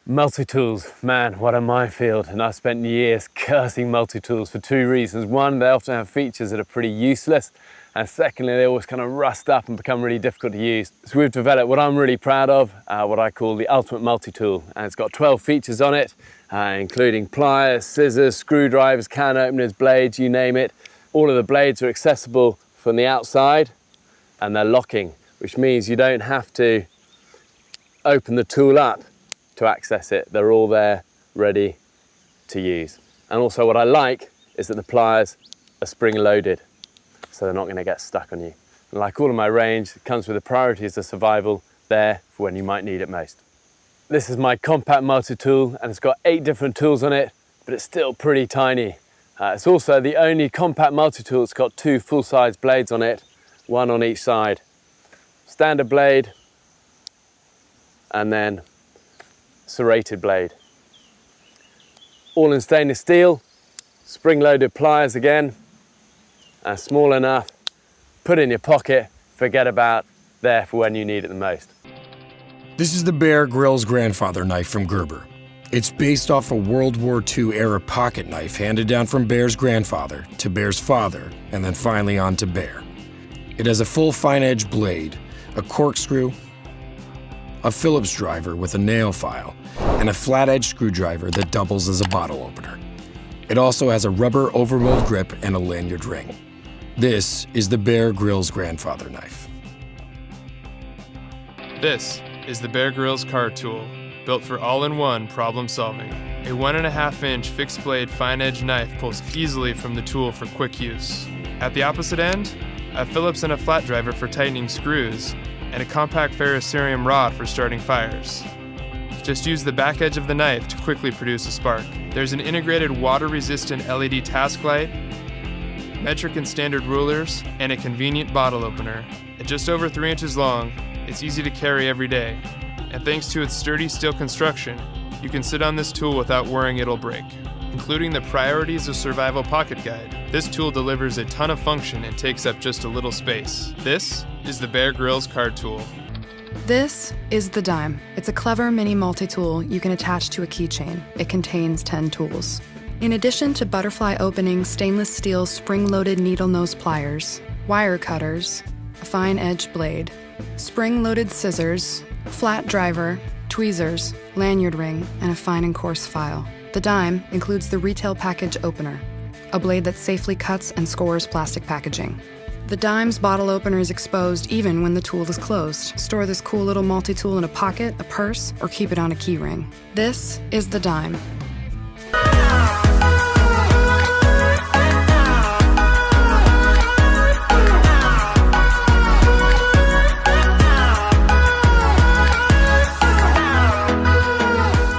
Multi-tools, man, what a minefield. And I've spent years cursing multi-tools for two reasons. One, they often have features that are pretty useless. And secondly, they always kind of rust up and become really difficult to use. So we've developed what I'm really proud of, what I call the ultimate multi-tool. And it's got 12 features on it, including pliers, scissors, screwdrivers, can openers, blades, you name it. All of the blades are accessible from the outside and they're locking, which means you don't have to open the tool up to access it. They're all there ready to use. And also what I like is that the pliers are spring loaded, so they're not going to get stuck on you. And like all of my range, it comes with the priorities of survival there for when you might need it most. This is my compact multi-tool and it's got 8 different tools on it, but it's still pretty tiny. It's also the only compact multi-tool that's got 2 full-size blades on it, one on each side. Standard blade and then serrated blade. All in stainless steel, spring-loaded pliers again, and small enough, put in your pocket, forget about, there for when you need it the most. This is the Bear Grylls grandfather knife from Gerber. It's based off a World War II era pocket knife handed down from Bear's grandfather to Bear's father, and then finally on to Bear. It has a full fine-edge blade, a corkscrew, a Phillips driver with a nail file, and a flat-edge screwdriver that doubles as a bottle opener. It also has a rubber overmold grip and a lanyard ring. This is the Bear Grylls grandfather knife. This is the Bear Grylls card tool, built for all-in-one problem solving. A 1.5-inch fixed blade fine-edge knife pulls easily from the tool for quick use. At the opposite end, a Phillips and a flat driver for tightening screws, and a compact ferrocerium rod for starting fires. Just use the back edge of the knife to quickly produce a spark. There's an integrated water-resistant LED task light, metric and standard rulers, and a convenient bottle opener. At just over 3 inches long, it's easy to carry every day. And thanks to its sturdy steel construction, you can sit on this tool without worrying it'll break. Including the Priorities of Survival Pocket Guide, this tool delivers a ton of function and takes up just a little space. This is the Bear Grylls card tool. This is the Dime. It's a clever mini multi-tool you can attach to a keychain. It contains 10 tools. In addition to butterfly opening stainless steel spring-loaded needle nose pliers, wire cutters, a fine edge blade, spring-loaded scissors, flat driver, tweezers, lanyard ring, and a fine and coarse file. The Dime includes the retail package opener, a blade that safely cuts and scores plastic packaging. The Dime's bottle opener is exposed even when the tool is closed. Store this cool little multi-tool in a pocket, a purse, or keep it on a key ring. This is the Dime.